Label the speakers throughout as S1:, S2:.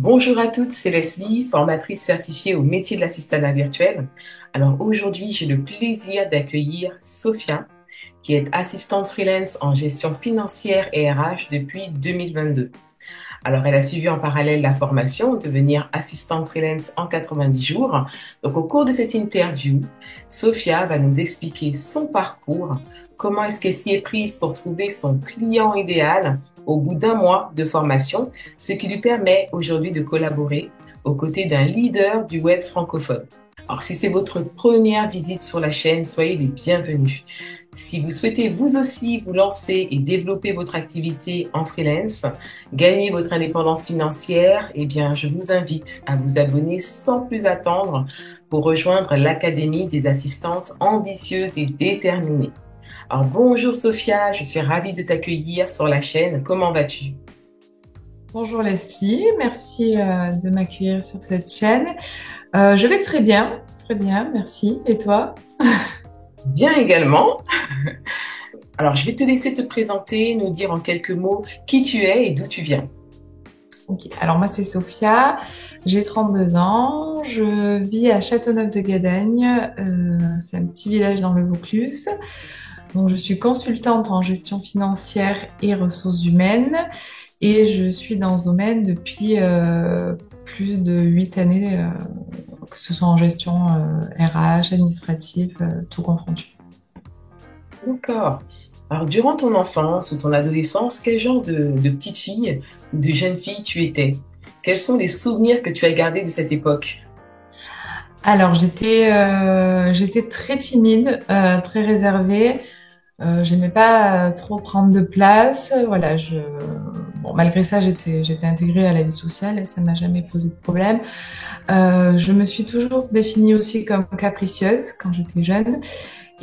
S1: Bonjour à toutes, c'est Leslie, formatrice certifiée au métier de l'assistanat virtuel. Alors aujourd'hui, j'ai le plaisir d'accueillir Sophia, qui est assistante freelance en gestion financière et RH depuis 2022. Alors elle a suivi en parallèle la formation, devenir assistante freelance en 90 jours. Donc au cours de cette interview, Sophia va nous expliquer son parcours, comment est-ce qu'elle s'y est prise pour trouver son client idéal au bout d'un mois de formation, ce qui lui permet aujourd'hui de collaborer aux côtés d'un leader du web francophone. Alors si c'est votre première visite sur la chaîne, soyez les bienvenus. Si vous souhaitez vous aussi vous lancer et développer votre activité en freelance, gagner votre indépendance financière, eh bien, je vous invite à vous abonner sans plus attendre pour rejoindre l'Académie des assistantes ambitieuses et déterminées. Alors bonjour Sophia, je suis ravie de t'accueillir sur la chaîne. Comment vas-tu?
S2: Bonjour Leslie, merci de m'accueillir sur cette chaîne. Je vais très bien, merci. Et toi?
S1: Bien également. Alors je vais te laisser te présenter, nous dire en quelques mots qui tu es et d'où tu viens.
S2: Ok, alors moi c'est Sophia, j'ai 32 ans, je vis à Châteauneuf-de-Gadagne, c'est un petit village dans le Vaucluse. Donc je suis consultante en gestion financière et ressources humaines et je suis dans ce domaine depuis plus de 8 années, que ce soit en gestion RH, administrative, tout confondu.
S1: D'accord. Alors durant ton enfance ou ton adolescence, quel genre de petite fille ou de jeune fille tu étais? Quels sont les souvenirs que tu as gardés de cette époque?
S2: Alors j'étais très timide, très réservée. J'aimais pas trop prendre de place. Voilà, bon malgré ça j'étais intégrée à la vie sociale et ça m'a jamais posé de problème. Je me suis toujours définie aussi comme capricieuse quand j'étais jeune.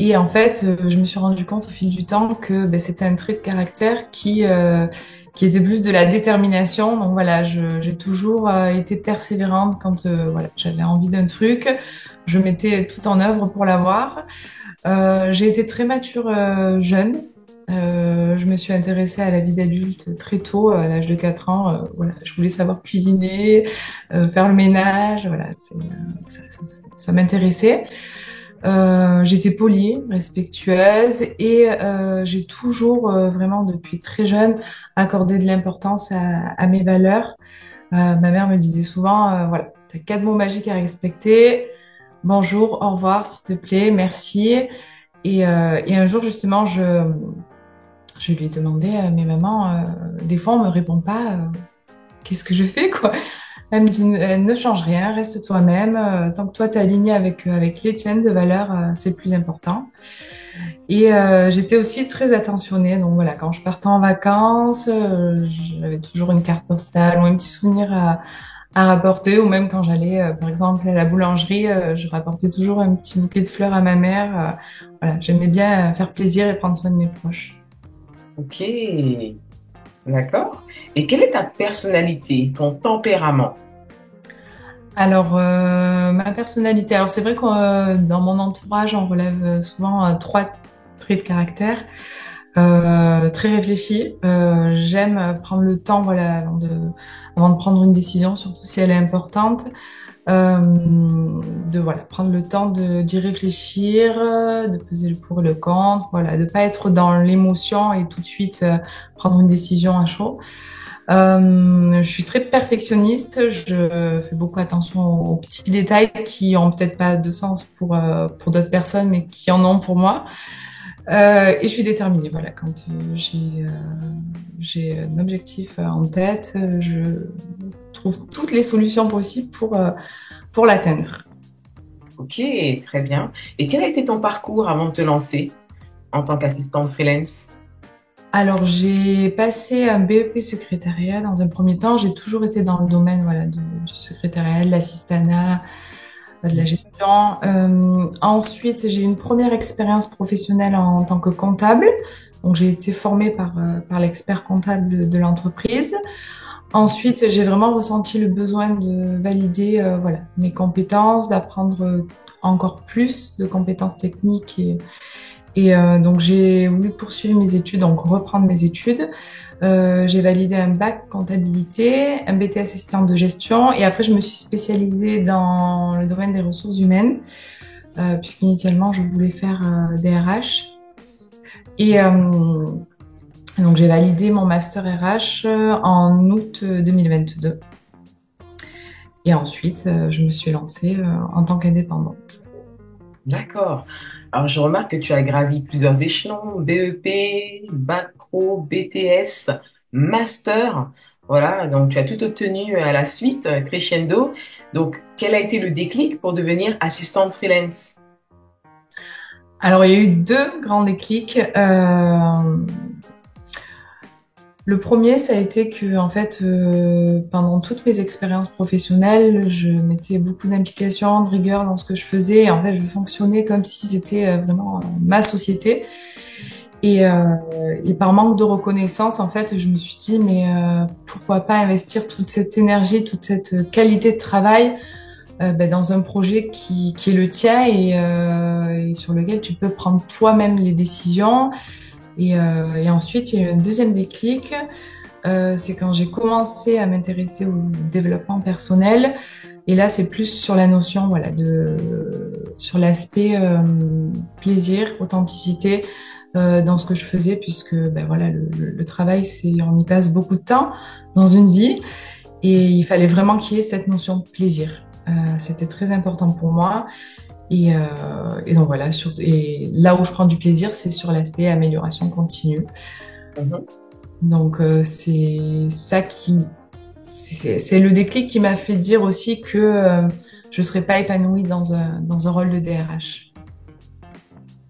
S2: Et en fait, je me suis rendu compte au fil du temps que ben, c'était un trait de caractère qui était plus de la détermination. Donc voilà, j'ai toujours été persévérante quand voilà, j'avais envie d'un truc. Je mettais tout en œuvre pour l'avoir. J'ai été très mature jeune. Je me suis intéressée à la vie d'adulte très tôt, à l'âge de 4 ans. Voilà, je voulais savoir cuisiner, faire le ménage. Voilà, ça m'intéressait. J'étais polie, respectueuse et j'ai toujours vraiment depuis très jeune accordé de l'importance à mes valeurs. Ma mère me disait souvent, voilà, t'as 4 mots magiques à respecter. Bonjour, au revoir, s'il te plaît, merci. Et un jour justement, je lui ai demandé, mais maman, des fois on me répond pas, qu'est-ce que je fais quoi? Elle me dit, ne change rien, reste toi-même. Tant que toi, t'es aligné avec les tiennes de valeurs, c'est le plus important. Et j'étais aussi très attentionnée. Donc voilà, quand je partais en vacances, j'avais toujours une carte postale ou un petit souvenir à rapporter. Ou même quand j'allais, par exemple, à la boulangerie, je rapportais toujours un petit bouquet de fleurs à ma mère. Voilà, j'aimais bien faire plaisir et prendre soin de mes proches.
S1: Ok, d'accord. Et quelle est ta personnalité, ton tempérament?
S2: Alors, ma personnalité. Alors, c'est vrai que dans mon entourage, on relève souvent 3 traits de caractère. Très réfléchi. J'aime prendre le temps, voilà, avant de prendre une décision, surtout si elle est importante. De voilà, prendre le temps d'y réfléchir, de peser le pour et le contre, voilà, de pas être dans l'émotion et tout de suite prendre une décision à chaud. Je suis très perfectionniste. Je fais beaucoup attention aux petits détails qui ont peut-être pas de sens pour d'autres personnes, mais qui en ont pour moi. Et je suis déterminée. Voilà, quand j'ai un objectif en tête, je trouve toutes les solutions possibles pour l'atteindre.
S1: Ok, très bien. Et quel a été ton parcours avant de te lancer en tant qu'assistante freelance?
S2: Alors, j'ai passé un BEP secrétariat dans un premier temps. J'ai toujours été dans le domaine, voilà, du secrétariat, de l'assistanat, de la gestion. Ensuite, j'ai eu une première expérience professionnelle en tant que comptable. Donc, j'ai été formée par l'expert comptable de l'entreprise. Ensuite, j'ai vraiment ressenti le besoin de valider, voilà, mes compétences, d'apprendre encore plus de compétences techniques Et donc j'ai voulu poursuivre mes études, donc reprendre mes études. J'ai validé un bac comptabilité, un BTS assistante de gestion, et après je me suis spécialisée dans le domaine des ressources humaines, puisqu'initialement je voulais faire des RH. Et donc j'ai validé mon master RH en août 2022. Et ensuite, je me suis lancée en tant qu'indépendante.
S1: D'accord. Alors, je remarque que tu as gravi plusieurs échelons, BEP, Bac Pro, BTS, Master. Voilà, donc tu as tout obtenu à la suite, crescendo. Donc, quel a été le déclic pour devenir assistante freelance?
S2: Alors, il y a eu deux grands déclics. Le premier, ça a été que, en fait, pendant toutes mes expériences professionnelles, je mettais beaucoup d'implication, de rigueur dans ce que je faisais. Et en fait, je fonctionnais comme si c'était vraiment ma société. Et, euh, et par manque de reconnaissance, en fait, je me suis dit, mais pourquoi pas investir toute cette énergie, toute cette qualité de travail dans un projet qui est le tien et sur lequel tu peux prendre toi-même les décisions. Et ensuite, il y a eu un deuxième déclic, c'est quand j'ai commencé à m'intéresser au développement personnel. Et là, c'est plus sur la notion, voilà, sur l'aspect plaisir, authenticité dans ce que je faisais, puisque ben voilà, le travail, on y passe beaucoup de temps dans une vie, et il fallait vraiment qu'il y ait cette notion de plaisir. C'était très important pour moi. Et donc voilà, et là où je prends du plaisir, c'est sur l'aspect amélioration continue.
S1: Mhm.
S2: Donc c'est ça c'est le déclic qui m'a fait dire aussi que je serais pas épanouie dans un rôle de DRH.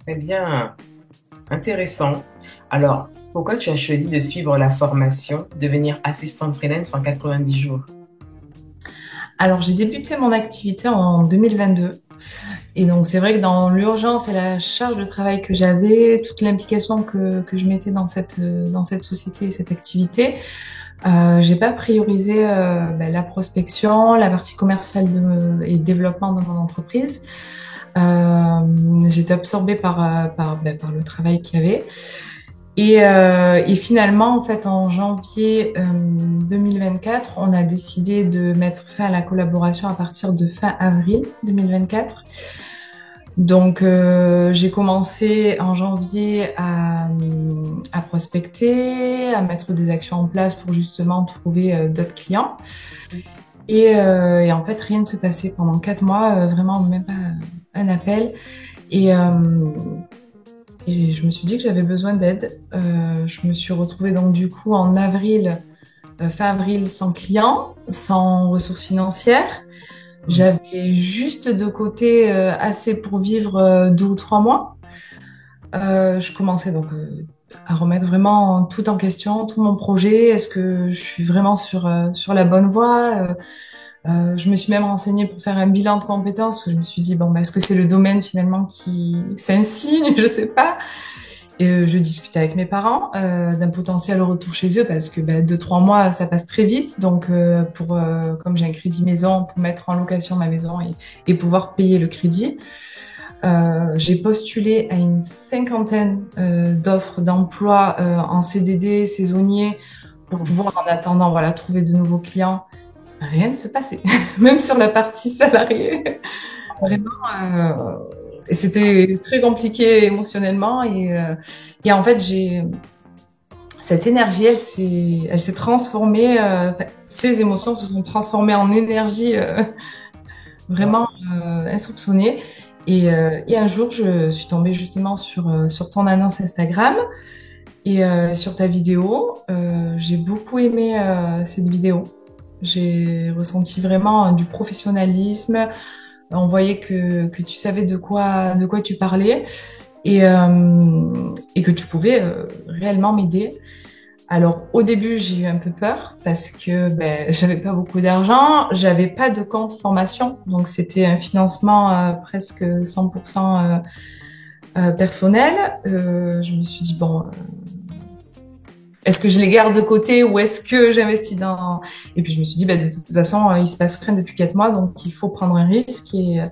S1: Très bien, intéressant. Alors, pourquoi tu as choisi de suivre la formation, devenir assistante freelance en 90 jours?
S2: Alors j'ai débuté mon activité en 2022. Et donc c'est vrai que dans l'urgence et la charge de travail que j'avais, toute l'implication que je mettais dans cette société et cette activité, j'ai pas priorisé la prospection, la partie commerciale et développement de mon entreprise. J'étais absorbée par le travail qu'il y avait. Et finalement, en fait, en janvier 2024, on a décidé de mettre fin à la collaboration à partir de fin avril 2024. Donc, j'ai commencé en janvier à prospecter, à mettre des actions en place pour justement trouver d'autres clients. Et en fait, rien ne se passait pendant 4 mois, vraiment même pas un appel. Et, euh, et je me suis dit que j'avais besoin d'aide. Je me suis retrouvée donc du coup en avril, fin avril, sans client, sans ressources financières. J'avais juste de côté assez pour vivre 2 ou 3 mois. Je commençais donc à remettre vraiment tout en question, tout mon projet. Est-ce que je suis vraiment sur la bonne voie? Je me suis même renseignée pour faire un bilan de compétences, parce que je me suis dit, bon, est-ce que c'est le domaine finalement qui... C'est un signe, je sais pas. Et je discutais avec mes parents d'un potentiel retour chez eux, parce que 2, 3 mois, ça passe très vite. Donc, comme j'ai un crédit maison, pour mettre en location ma maison et pouvoir payer le crédit, j'ai postulé à une cinquantaine d'offres d'emploi en CDD saisonnier pour pouvoir, en attendant, voilà, trouver de nouveaux clients. Rien ne se passait, même sur la partie salariée. Vraiment, et c'était très compliqué émotionnellement. Et en fait, cette énergie, elle s'est transformée. Enfin, ces émotions se sont transformées en énergie vraiment insoupçonnée. Et un jour, je suis tombée justement sur ton annonce Instagram et sur ta vidéo. J'ai beaucoup aimé cette vidéo. J'ai ressenti vraiment du professionnalisme. On voyait que tu savais de quoi tu parlais et que tu pouvais réellement m'aider. Alors au début, j'ai eu un peu peur parce que j'avais pas beaucoup d'argent, j'avais pas de compte formation, donc c'était un financement presque 100% personnel. Je me suis dit bon, est-ce que je les garde de côté ou est-ce que j'investis dans... Et puis je me suis dit, de toute façon, il se passe rien depuis 4 mois, donc il faut prendre un risque et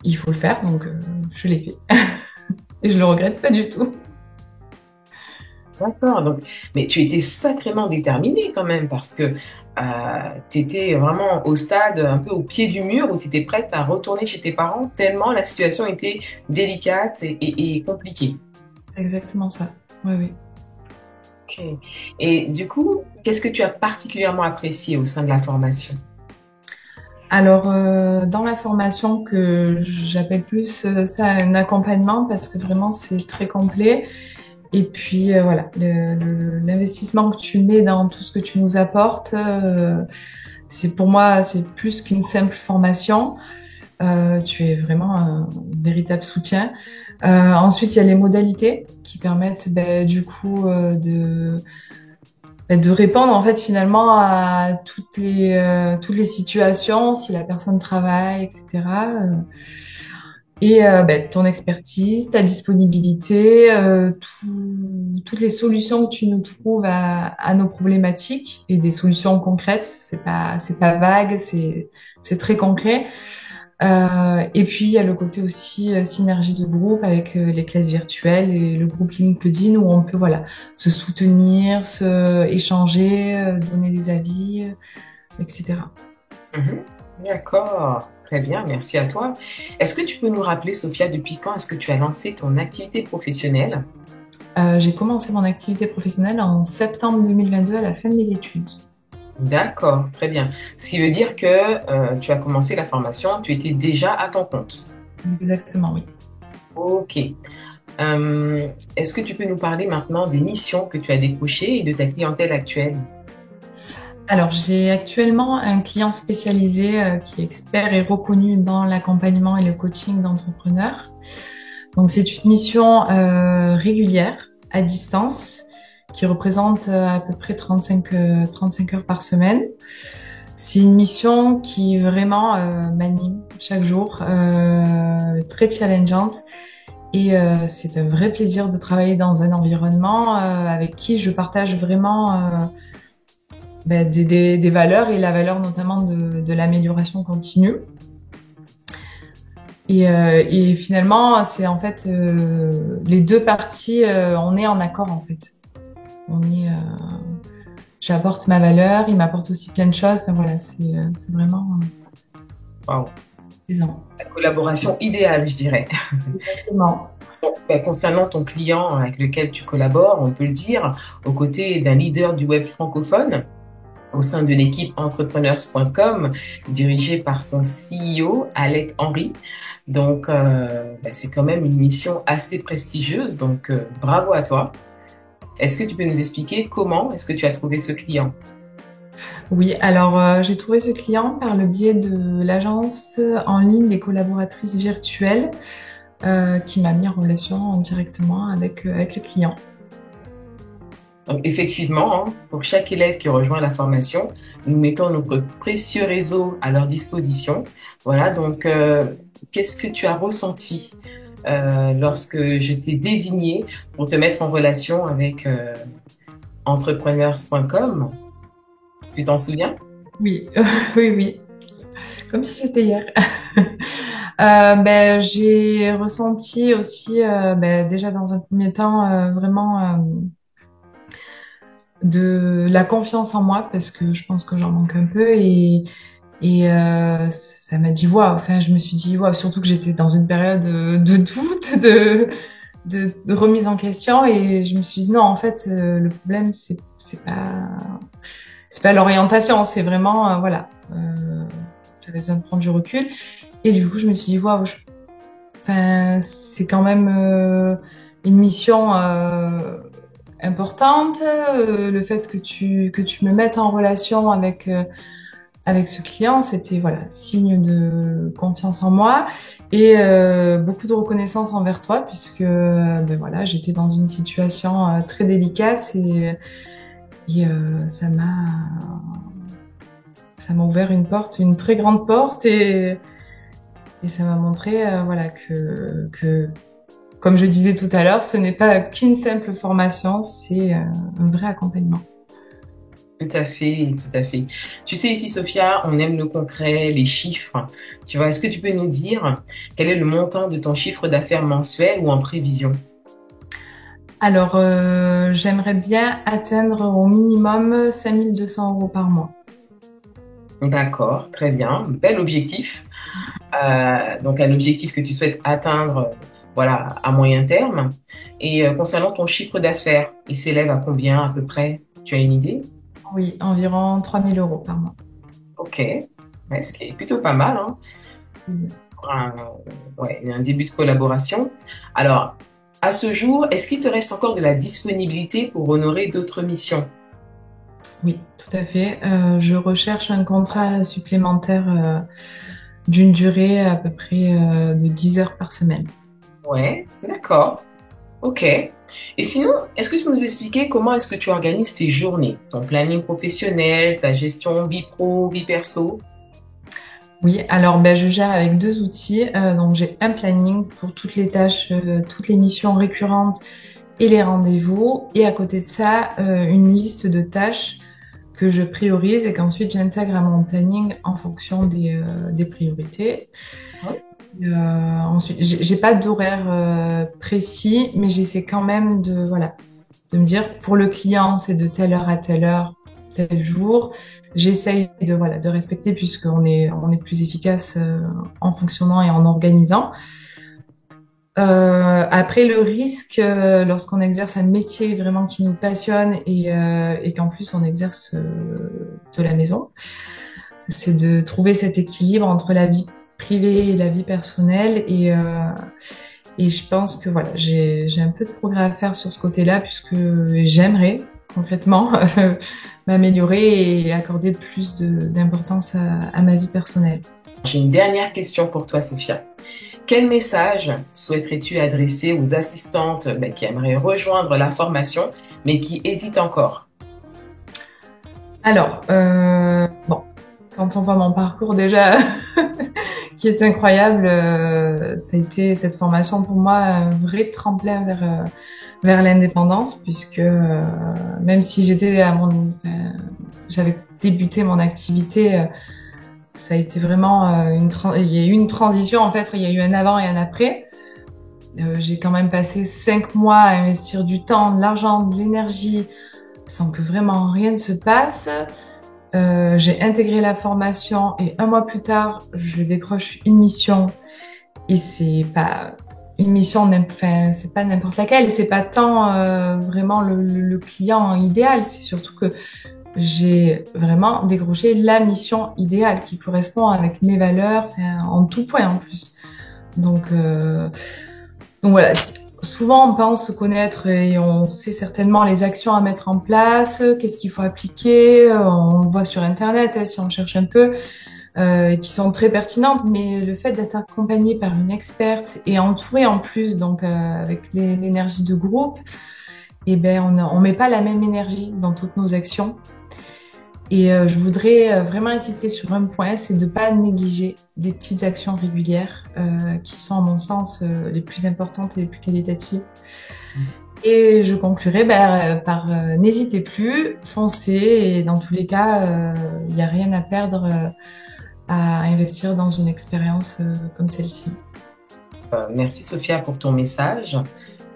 S2: il faut le faire. Donc je l'ai fait. et je le regrette pas du tout.
S1: D'accord. Donc, mais tu étais sacrément déterminée quand même parce que tu étais vraiment au stade, un peu au pied du mur où tu étais prête à retourner chez tes parents tellement la situation était délicate et compliquée.
S2: C'est exactement ça. Oui, oui.
S1: Ok. Et du coup, qu'est-ce que tu as particulièrement apprécié au sein de la formation?
S2: Alors, dans la formation que j'appelle plus ça un accompagnement parce que vraiment c'est très complet. Et puis voilà, l'investissement que tu mets dans tout ce que tu nous apportes, c'est pour moi, c'est plus qu'une simple formation. Tu es vraiment un véritable soutien. Ensuite, il y a les modalités qui permettent du coup de répondre en fait finalement à toutes les situations, si la personne travaille, etc. Et ton expertise, ta disponibilité, toutes les solutions que tu nous trouves à nos problématiques et des solutions concrètes. C'est pas vague, c'est très concret. Et puis il y a le côté aussi synergie de groupe avec les classes virtuelles et le groupe LinkedIn où on peut voilà se soutenir, se échanger, donner des avis, etc.
S1: Mhm. D'accord. Très bien, merci à toi. Est-ce que tu peux nous rappeler, Sophia, depuis quand est-ce que tu as lancé ton activité professionnelle?
S2: J'ai commencé mon activité professionnelle en septembre 2022 à la fin de mes études.
S1: D'accord, très bien. Ce qui veut dire que tu as commencé la formation, tu étais déjà à ton compte.
S2: Exactement, oui.
S1: Ok. Est-ce que tu peux nous parler maintenant des missions que tu as décrochées et de ta clientèle actuelle?
S2: Alors, j'ai actuellement un client spécialisé qui est expert et reconnu dans l'accompagnement et le coaching d'entrepreneurs. Donc, c'est une mission régulière, à distance, qui représente à peu près 35 heures par semaine. C'est une mission qui vraiment m'anime chaque jour, très challengeante. Et c'est un vrai plaisir de travailler dans un environnement avec qui je partage vraiment des valeurs et la valeur notamment de l'amélioration continue. Et finalement, c'est en fait les deux parties, on est en accord en fait. On est, j'apporte ma valeur, il m'apporte aussi plein de choses. Enfin, voilà, c'est vraiment
S1: Wow.
S2: plaisant.
S1: La collaboration idéale, je dirais.
S2: Exactement.
S1: Bon, ben, concernant ton client avec lequel tu collabores, on peut le dire, aux côtés d'un leader du web francophone, au sein de l'équipe entrepreneurs.com, dirigée par son CEO, Alec Henry. Donc, ben, c'est quand même une mission assez prestigieuse, donc bravo à toi. Est-ce que tu peux nous expliquer comment est-ce que tu as trouvé ce client?
S2: Oui, alors j'ai trouvé ce client par le biais de l'agence en ligne des collaboratrices virtuelles qui m'a mis en relation directement avec le client.
S1: Donc, effectivement, hein, pour chaque élève qui rejoint la formation, nous mettons notre précieux réseau à leur disposition. Voilà, donc, qu'est-ce que tu as ressenti lorsque je t'ai désigné pour te mettre en relation avec entrepreneurs.com? Tu t'en souviens?
S2: Oui, oui, oui, comme si c'était hier. J'ai ressenti aussi, déjà dans un premier temps, vraiment de la confiance en moi parce que je pense que j'en manque un peu et ça m'a dit waouh. Enfin, je me suis dit waouh, surtout que j'étais dans une période de doute, de remise en question et je me suis dit non, en fait, le problème c'est pas l'orientation, c'est vraiment voilà. J'avais besoin de prendre du recul et du coup, je me suis dit waouh. Enfin, c'est quand même une mission importante. Le fait que tu me mettes en relation avec ce client, c'était voilà signe de confiance en moi et beaucoup de reconnaissance envers toi puisque voilà j'étais dans une situation très délicate et ça m'a ouvert une porte, une très grande porte et ça m'a montré voilà que comme je disais tout à l'heure, ce n'est pas qu'une simple formation, c'est un vrai accompagnement.
S1: Tout à fait, tout à fait. Tu sais, ici, Sophia, on aime le concret, les chiffres. Tu vois, est-ce que tu peux nous dire quel est le montant de ton chiffre d'affaires mensuel ou en prévision?
S2: Alors, j'aimerais bien atteindre au minimum 5 200 € par mois.
S1: D'accord, très bien. Bel objectif. Donc, un objectif que tu souhaites atteindre, voilà, à moyen terme. Et concernant ton chiffre d'affaires, il s'élève à combien à peu près? Tu as une idée?
S2: Oui, environ 3 000 € par mois.
S1: Ok, ouais, ce qui est plutôt pas mal, hein, pour ouais, un début de collaboration. Alors, à ce jour, est-ce qu'il te reste encore de la disponibilité pour honorer d'autres missions?
S2: Oui, tout à fait. Je recherche un contrat supplémentaire d'une durée à peu près de 10 heures par semaine.
S1: Ouais, d'accord. Ok. Et sinon, est-ce que tu peux nous expliquer comment est-ce que tu organises tes journées, ton planning professionnel, ta gestion vie pro, vie perso?
S2: Oui, alors ben, je gère avec deux outils. Donc j'ai un planning pour toutes les tâches, toutes les missions récurrentes et les rendez-vous. Et à côté de ça, une liste de tâches que je priorise et qu'ensuite j'intègre à mon planning en fonction des priorités.
S1: Ouais.
S2: Ensuite, j'ai pas d'horaire précis, mais j'essaie quand même de voilà de me dire pour le client c'est de telle heure à telle heure, tel jour. J'essaye de voilà de respecter puisqu'on est plus efficace en fonctionnant et en organisant. Après le risque lorsqu'on exerce un métier vraiment qui nous passionne et qu'en plus on exerce de la maison, c'est de trouver cet équilibre entre la vie privée et la vie personnelle et je pense que voilà, j'ai un peu de progrès à faire sur ce côté-là puisque j'aimerais concrètement m'améliorer et accorder plus d'importance à ma vie personnelle.
S1: J'ai une dernière question pour toi, Sophia. Quel message souhaiterais-tu adresser aux assistantes qui aimeraient rejoindre la formation, mais qui hésitent encore?
S2: Alors, bon, quand on voit mon parcours déjà, qui est incroyable, ça a été cette formation pour moi un vrai tremplin vers l'indépendance, puisque même si j'avais débuté mon activité, ça a été vraiment il y a eu une transition en fait, il y a eu un avant et un après. J'ai quand même passé 5 mois à investir du temps, de l'argent, de l'énergie, sans que vraiment rien ne se passe. J'ai intégré la formation et un mois plus tard, je décroche une mission et c'est pas une mission, enfin, c'est pas n'importe laquelle et c'est pas tant vraiment le client idéal, c'est surtout que j'ai vraiment décroché la mission idéale qui correspond avec mes valeurs, enfin, en tout point en plus. Donc, euh, donc voilà, souvent on pense se connaître et on sait certainement les actions à mettre en place, qu'est-ce qu'il faut appliquer, on le voit sur Internet si on cherche un peu, qui sont très pertinentes, mais le fait d'être accompagné par une experte et entouré en plus, donc avec l'énergie de groupe, eh ben on met pas la même énergie dans toutes nos actions. Et je voudrais vraiment insister sur un point, c'est de ne pas négliger des petites actions régulières qui sont, à mon sens, les plus importantes et les plus qualitatives. Et je conclurai par n'hésitez plus, foncez, et dans tous les cas, il n'y a rien à perdre à investir dans une expérience comme celle-ci.
S1: Merci Sophia pour ton message.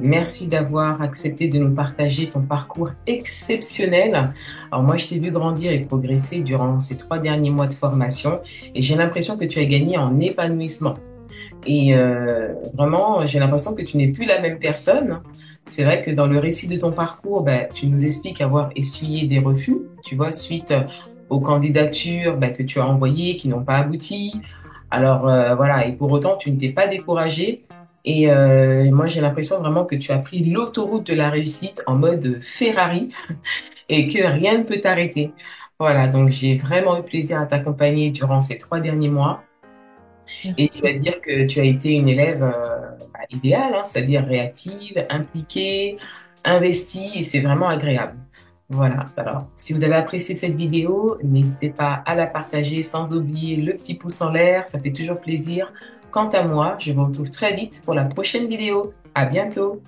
S1: Merci d'avoir accepté de nous partager ton parcours exceptionnel. Alors moi, je t'ai vu grandir et progresser durant ces 3 derniers mois de formation et j'ai l'impression que tu as gagné en épanouissement. Et vraiment, j'ai l'impression que tu n'es plus la même personne. C'est vrai que dans le récit de ton parcours, tu nous expliques avoir essuyé des refus, tu vois, suite aux candidatures que tu as envoyées qui n'ont pas abouti. Alors voilà, et pour autant, tu ne t'es pas découragé. Et moi, j'ai l'impression vraiment que tu as pris l'autoroute de la réussite en mode Ferrari et que rien ne peut t'arrêter. Voilà, donc j'ai vraiment eu plaisir à t'accompagner durant ces 3 derniers mois. Et tu vas
S2: Merci.
S1: dire que tu as été une élève idéale, hein, c'est-à-dire réactive, impliquée, investie, et c'est vraiment agréable. Voilà. Alors, si vous avez apprécié cette vidéo, n'hésitez pas à la partager sans oublier le petit pouce en l'air, ça fait toujours plaisir. Quant à moi, je vous retrouve très vite pour la prochaine vidéo. À bientôt!